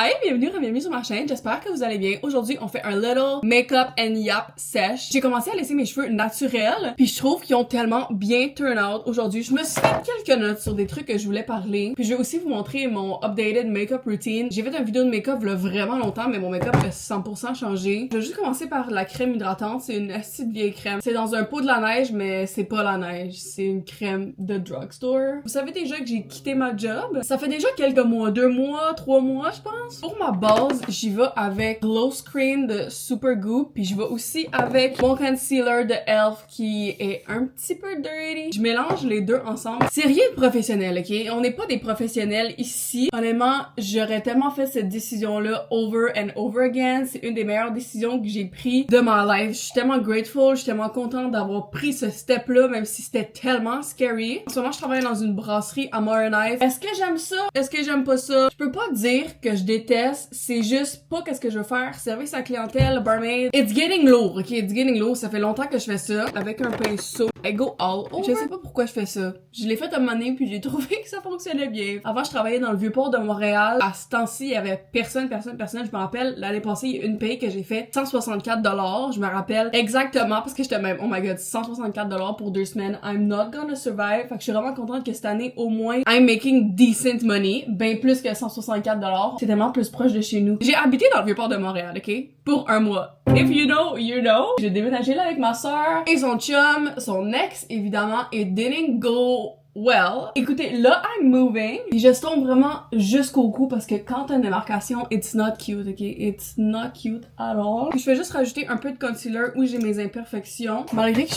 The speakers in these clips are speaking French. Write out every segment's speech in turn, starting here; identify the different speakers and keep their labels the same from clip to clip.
Speaker 1: Hi, bienvenue sur ma chaîne, j'espère que vous allez bien. Aujourd'hui, on fait un little makeup and yap sesh. J'ai commencé à laisser mes cheveux naturels, puis je trouve qu'ils ont tellement bien turn out aujourd'hui. Je me suis fait quelques notes sur des trucs que je voulais parler, puis je vais aussi vous montrer mon updated makeup routine. J'ai fait une vidéo de make-up il y a vraiment longtemps, mais mon make-up a 100% changé. Je vais juste commencer par la crème hydratante, c'est une petite vieille crème. C'est dans un pot de la neige, mais c'est pas la neige, c'est une crème de drugstore. Vous savez déjà que j'ai quitté ma job? Ça fait déjà quelques mois, 2 mois, 3 mois, je pense. Pour ma base, j'y vais avec Glow Screen de Supergoop, puis je vais aussi avec mon concealer de e.l.f. qui est un petit peu dirty. Je mélange les deux ensemble. C'est rien de professionnel, ok? On n'est pas des professionnels ici. Honnêtement, j'aurais tellement fait cette décision-là over and over again. C'est une des meilleures décisions que j'ai prises de ma life. Je suis tellement grateful, je suis tellement contente d'avoir pris ce step-là, même si c'était tellement scary. En ce moment, je travaille dans une brasserie à Morin-Knife. Est-ce que j'aime ça? Est-ce que j'aime pas ça? Je peux pas dire que je déteste, c'est juste pas qu'est-ce que je veux faire. Service à la clientèle, barmaid. It's getting lourd, ok? It's getting lourd. Ça fait longtemps que je fais ça avec un pinceau. I go all over. Je sais pas pourquoi je fais ça. Je l'ai fait à un moment donné, puis j'ai trouvé que ça fonctionnait bien. Avant, je travaillais dans le Vieux-Port de Montréal. À ce temps-ci, il y avait personne. Je me rappelle, l'année passée, il y a une paye que j'ai fait 164$. Je me rappelle exactement, parce que j'étais même, oh my god, 164$ pour 2 semaines. I'm not gonna survive. Fait que je suis vraiment contente que cette année, au moins, I'm making decent money. Ben plus que 164$. C'est tellement plus proche de chez nous. J'ai habité dans le Vieux-Port de Montréal, ok? Pour 1 mois. If you know, you know. J'ai déménagé là avec ma soeur et son chum, son ex, évidemment, it didn't go well. Écoutez, là, I'm moving. Puis je tombe vraiment jusqu'au cou parce que quand t'as une démarcation, it's not cute, ok? It's not cute at all. Puis je vais juste rajouter un peu de concealer où j'ai mes imperfections. Malgré que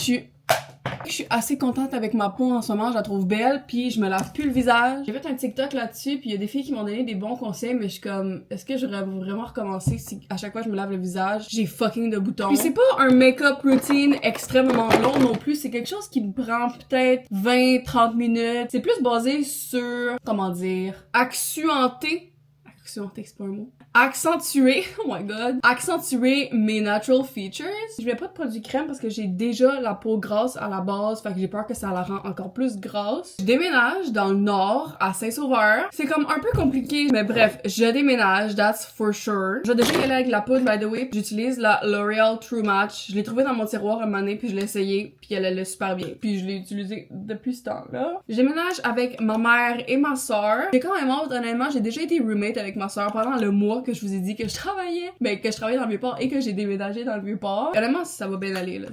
Speaker 1: je suis assez contente avec ma peau en ce moment, je la trouve belle, puis je me lave plus le visage. J'ai fait un TikTok là-dessus, puis il y a des filles qui m'ont donné des bons conseils, mais je suis comme, est-ce que j'aurais vraiment recommencé si à chaque fois je me lave le visage, j'ai fucking de boutons. Puis c'est pas un make-up routine extrêmement long non plus, c'est quelque chose qui me prend peut-être 20-30 minutes. C'est plus basé sur, comment dire, accentuer, c'est pas un mot. Accentuer, oh my god, accentuer mes natural features. Je mets pas de produit crème parce que j'ai déjà la peau grasse à la base, fait que j'ai peur que ça la rend encore plus grasse. Je déménage dans le nord, à Saint-Sauveur. C'est comme un peu compliqué, mais bref, je déménage, that's for sure. Je vais déjà y aller avec la poudre, by the way. J'utilise la L'Oréal True Match. Je l'ai trouvée dans mon tiroir un moment donné, puis je l'ai essayé, puis elle allait super bien. Puis je l'ai utilisée depuis ce temps-là. Je déménage avec ma mère et ma soeur. J'ai quand même hâte, honnêtement, j'ai déjà été roommate avec ma soeur pendant le mois que je vous ai dit que je travaillais, mais que je travaillais dans le Vieux-Port et que j'ai déménagé dans le Vieux-Port. Honnêtement, ça va bien aller, là.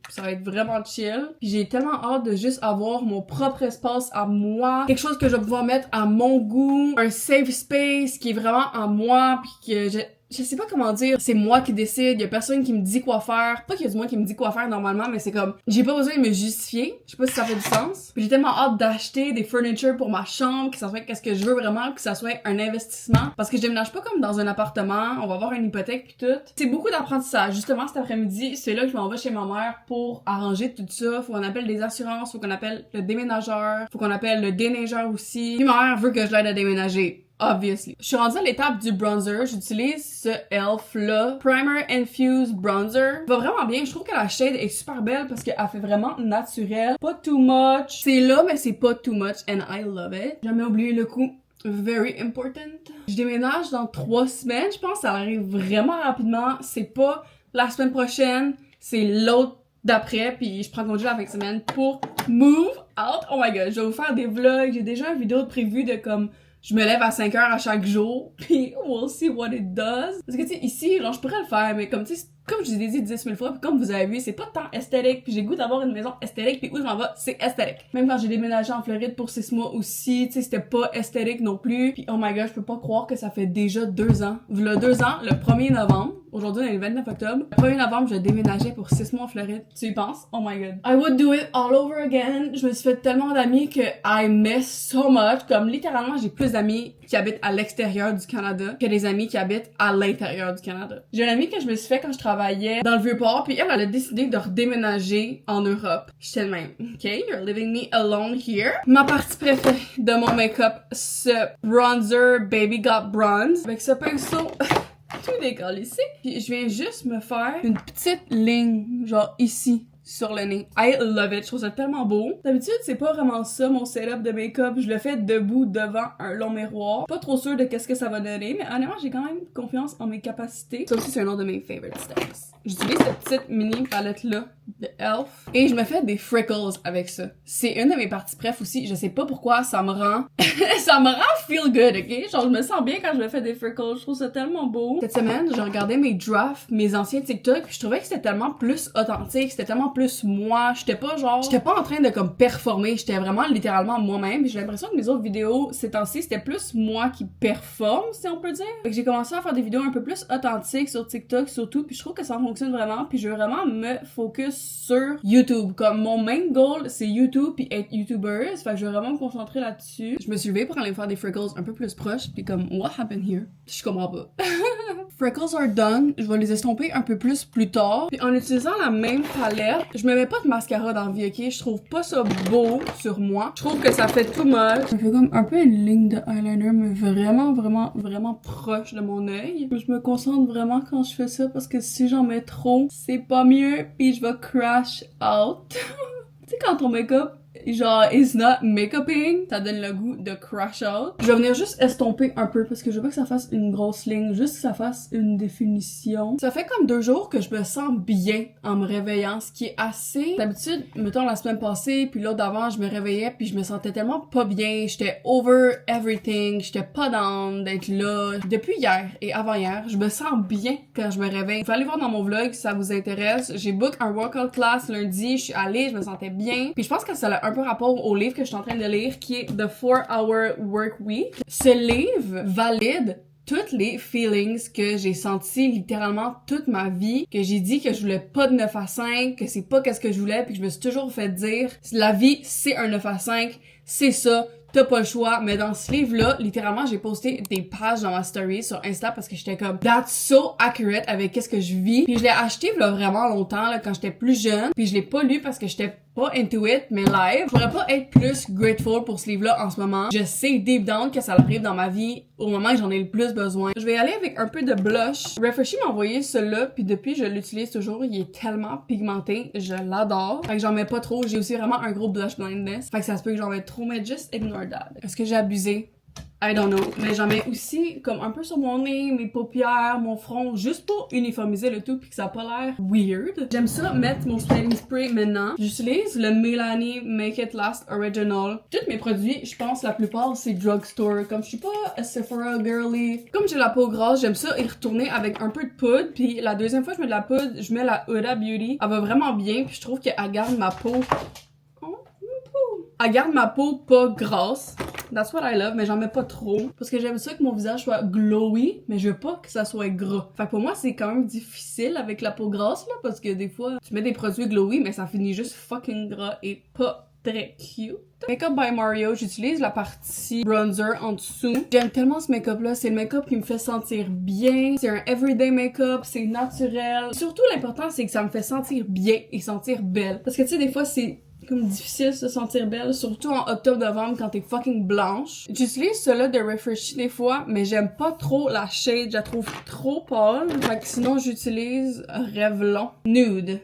Speaker 1: Ça va être vraiment chill. Puis j'ai tellement hâte de juste avoir mon propre espace à moi. Quelque chose que je vais pouvoir mettre à mon goût. Un safe space qui est vraiment à moi, puis que je sais pas comment dire, c'est moi qui décide, y a personne qui me dit quoi faire. Pas qu'il y a du monde qui me dit quoi faire normalement, mais c'est comme, j'ai pas besoin de me justifier. Je sais pas si ça fait du sens. Puis j'ai tellement hâte d'acheter des furniture pour ma chambre, que ça soit qu'est-ce que je veux vraiment, que ça soit un investissement. Parce que je déménage pas comme dans un appartement, on va avoir une hypothèque pis tout. C'est beaucoup d'apprentissage. Justement, cet après-midi, c'est là que je m'en vais chez ma mère pour arranger tout ça. Faut qu'on appelle des assurances, faut qu'on appelle le déménageur, faut qu'on appelle le déneigeur aussi. Puis ma mère veut que je l'aide à déménager. Obviously. Je suis rendue à l'étape du bronzer. J'utilise ce e.l.f. là. Primer Infused Bronzer. Va vraiment bien. Je trouve que la shade est super belle parce qu'elle fait vraiment naturel. Pas too much. C'est là, mais c'est pas too much. And I love it. Jamais oublié le coup. Very important. Je déménage dans 3 semaines. Je pense que ça arrive vraiment rapidement. C'est pas la semaine prochaine. C'est l'autre d'après, puis je prends congé la fin de semaine pour move out. Oh my god. Je vais vous faire des vlogs. J'ai déjà une vidéo prévue de comme je me lève à 5 heures à chaque jour, puis we'll see what it does. Parce que, tu sais, ici, genre, je pourrais le faire, mais comme, tu sais, comme je vous ai dit 10 000 fois, puis comme vous avez vu, c'est pas tant esthétique, puis j'ai goût d'avoir une maison esthétique, puis où je m'en vais, c'est esthétique. Même quand j'ai déménagé en Floride pour 6 mois aussi, tu sais, c'était pas esthétique non plus. Puis oh my god, je peux pas croire que ça fait déjà 2 ans. V'là 2 ans, le 1er novembre, aujourd'hui on est le 29 octobre, le 1er novembre, je déménageais pour 6 mois en Floride. Tu y penses? Oh my god. I would do it all over again. Je me suis fait tellement d'amis que I miss so much. Comme littéralement, j'ai plus d'amis qui habitent à l'extérieur du Canada que des amis qui habitent à l'intérieur du Canada. J'ai une amie que je me suis fait quand je travaillais dans le Vieux-Port, puis elle a décidé de redéménager en Europe. J'étais le même. OK, you're leaving me alone here. Ma partie préférée de mon make-up, ce bronzer Baby Got Bronze. Avec ce pinceau tout décalissé. Puis je viens juste me faire une petite ligne, genre ici. sur le nez. I love it. Je trouve ça tellement beau. D'habitude, c'est pas vraiment ça mon setup de make-up. Je le fais debout devant un long miroir. Pas trop sûre de qu'est-ce que ça va donner, mais honnêtement, j'ai quand même confiance en mes capacités. Ça aussi, c'est un autre de mes favorite steps. J'utilise cette petite mini palette-là de e.l.f. et je me fais des freckles avec ça. C'est une de mes parties préf aussi. Je sais pas pourquoi ça me rend... ça me rend feel good, ok? Genre, je me sens bien quand je me fais des freckles. Je trouve ça tellement beau. Cette semaine, j'ai regardé mes drafts, mes anciens TikTok, puis je trouvais que c'était tellement plus authentique, c'était tellement plus moi. J'étais pas en train de comme performer. J'étais vraiment littéralement moi-même. J'ai l'impression que mes autres vidéos ces temps-ci, c'était plus moi qui performe, si on peut dire. Fait que j'ai commencé à faire des vidéos un peu plus authentiques sur TikTok surtout, puis je trouve que ça fonctionne vraiment, puis je veux vraiment me focus sur YouTube. Comme mon main goal, c'est YouTube puis être YouTubers. Fait que je veux vraiment me concentrer là-dessus. Je me suis levée pour aller me faire des freckles un peu plus proches, puis comme, what happened here? Je comprends pas. Freckles are done. Je vais les estomper un peu plus tard. Puis en utilisant la même palette, je me mets pas de mascara dans la vie, ok? Je trouve pas ça beau sur moi. Je trouve que ça fait too much. Je fais comme un peu une ligne de eyeliner, mais vraiment proche de mon œil. Je me concentre vraiment quand je fais ça parce que si j'en mets trop, c'est pas mieux, puis je vais crash out. Tu sais, quand ton make-up genre is not make-uping, ça donne le goût de crash out. Je vais venir juste estomper un peu parce que je veux pas que ça fasse une grosse ligne, juste que ça fasse une définition. Ça fait comme 2 jours que je me sens bien en me réveillant, ce qui est assez... D'habitude, mettons la semaine passée, puis l'autre d'avant, je me réveillais puis je me sentais tellement pas bien, j'étais over everything, j'étais pas down d'être là. Depuis hier et avant-hier, je me sens bien quand je me réveille. Vous pouvez aller voir dans mon vlog si ça vous intéresse. J'ai book un workout class lundi, je suis allée, je me sentais bien. Puis je pense que ça a un peu rapport au livre que je suis en train de lire qui est The 4-Hour Work Week. Ce livre valide toutes les feelings que j'ai sentis littéralement toute ma vie, que j'ai dit que je voulais pas de 9 à 5, que c'est pas qu'est-ce que je voulais, puis que je me suis toujours fait dire la vie c'est un 9 à 5, c'est ça. T'as pas le choix, mais dans ce livre-là, littéralement, j'ai posté des pages dans ma story sur Insta parce que j'étais comme that's so accurate avec qu'est-ce que je vis. Puis je l'ai acheté là vraiment longtemps là quand j'étais plus jeune, puis je l'ai pas lu parce que j'étais pas into it, mais live. Je pourrais pas être plus grateful pour ce livre-là en ce moment. Je sais deep down que ça arrive dans ma vie au moment que j'en ai le plus besoin. Je vais y aller avec un peu de blush. Refreshy m'a envoyé celui-là, puis depuis je l'utilise toujours. Il est tellement pigmenté, je l'adore. Fait que j'en mets pas trop. J'ai aussi vraiment un gros blush blindness. Fait que ça se peut que j'en mette trop, mais just ignore that. Est-ce que j'ai abusé? I don't know. Mais j'en mets aussi comme un peu sur mon nez, mes paupières, mon front, juste pour uniformiser le tout puis que ça a pas l'air weird. J'aime ça mettre mon setting spray maintenant. J'utilise le Milani Make It Last Original. Tous mes produits, je pense la plupart c'est drugstore. Comme je suis pas Sephora girly. Comme j'ai la peau grasse, j'aime ça y retourner avec un peu de poudre. Puis la deuxième fois que je mets de la poudre, je mets la Huda Beauty. Elle va vraiment bien puis je trouve qu'elle garde ma peau... Elle garde ma peau pas grasse. That's what I love, mais j'en mets pas trop. Parce que j'aime ça que mon visage soit glowy, mais je veux pas que ça soit gras. Fait que pour moi, c'est quand même difficile avec la peau grasse, là, parce que des fois, tu mets des produits glowy, mais ça finit juste fucking gras et pas très cute. Makeup by Mario, j'utilise la partie bronzer en dessous. J'aime tellement ce make-up-là, c'est le make-up qui me fait sentir bien. C'est un everyday make-up, c'est naturel. Surtout, l'important, c'est que ça me fait sentir bien et sentir belle. Parce que tu sais, des fois, c'est comme difficile de se sentir belle, surtout en octobre-novembre quand t'es fucking blanche. J'utilise cela de Refreshy des fois, mais j'aime pas trop la shade, je la trouve trop pâle. Fait que sinon j'utilise Revlon Nude.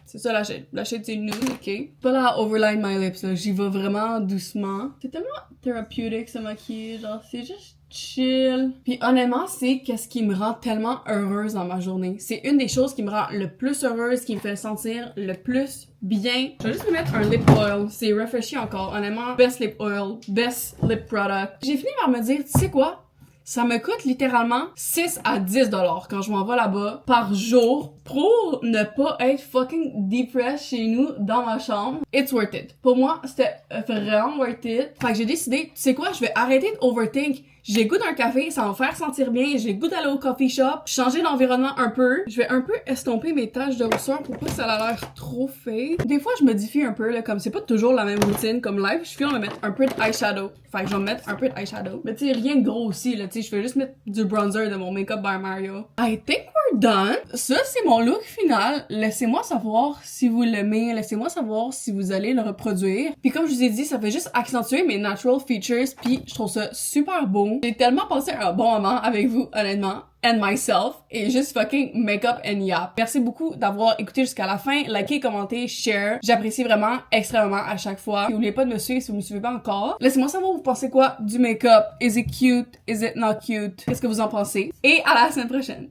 Speaker 1: C'est ça la shade. La shade c'est nude, ok. Pas la overline my lips là, j'y vais vraiment doucement. C'est tellement thérapeutique ce maquillage, genre c'est juste chill. Puis honnêtement, c'est qu'est-ce qui me rend tellement heureuse dans ma journée. C'est une des choses qui me rend le plus heureuse, qui me fait sentir le plus bien. Je vais juste me mettre un lip oil. C'est Refreshy encore. Honnêtement, best lip oil, best lip product. J'ai fini par me dire, tu sais quoi? Ça me coûte littéralement 6 à 10 $ quand je m'en vais là-bas par jour pour ne pas être fucking depressed chez nous dans ma chambre. It's worth it. Pour moi, c'était vraiment worth it. Fait que j'ai décidé, tu sais quoi, je vais arrêter de overthink. J'ai le goût d'un café, ça va me faire sentir bien. J'ai le goût d'aller au coffee shop, changer d'environnement un peu. Je vais un peu estomper mes taches de rousseur pour pas que ça a l'air trop fake. Des fois, je modifie un peu, là, comme c'est pas toujours la même routine comme live. Je finis à me mettre un peu d'eyeshadow. Fait que je vais me mettre un peu d'eyeshadow. Mais tu sais, rien de gros aussi, là. Tu sais, je vais juste mettre du bronzer de mon Makeup by Mario. I think we're done. Ça, c'est mon look final. Laissez-moi savoir si vous l'aimez. Laissez-moi savoir si vous allez le reproduire. Puis comme je vous ai dit, ça fait juste accentuer mes natural features. Puis je trouve ça super beau. mots. J'ai tellement passé un bon moment avec vous, honnêtement. And myself, et juste fucking make-up and yap. Merci beaucoup d'avoir écouté jusqu'à la fin. Likez, commentez, share. J'apprécie vraiment extrêmement à chaque fois. Et n'oubliez pas de me suivre si vous me suivez pas encore. Laissez-moi savoir vous pensez quoi du make-up. Is it cute? Is it not cute? Qu'est-ce que vous en pensez? Et à la semaine prochaine.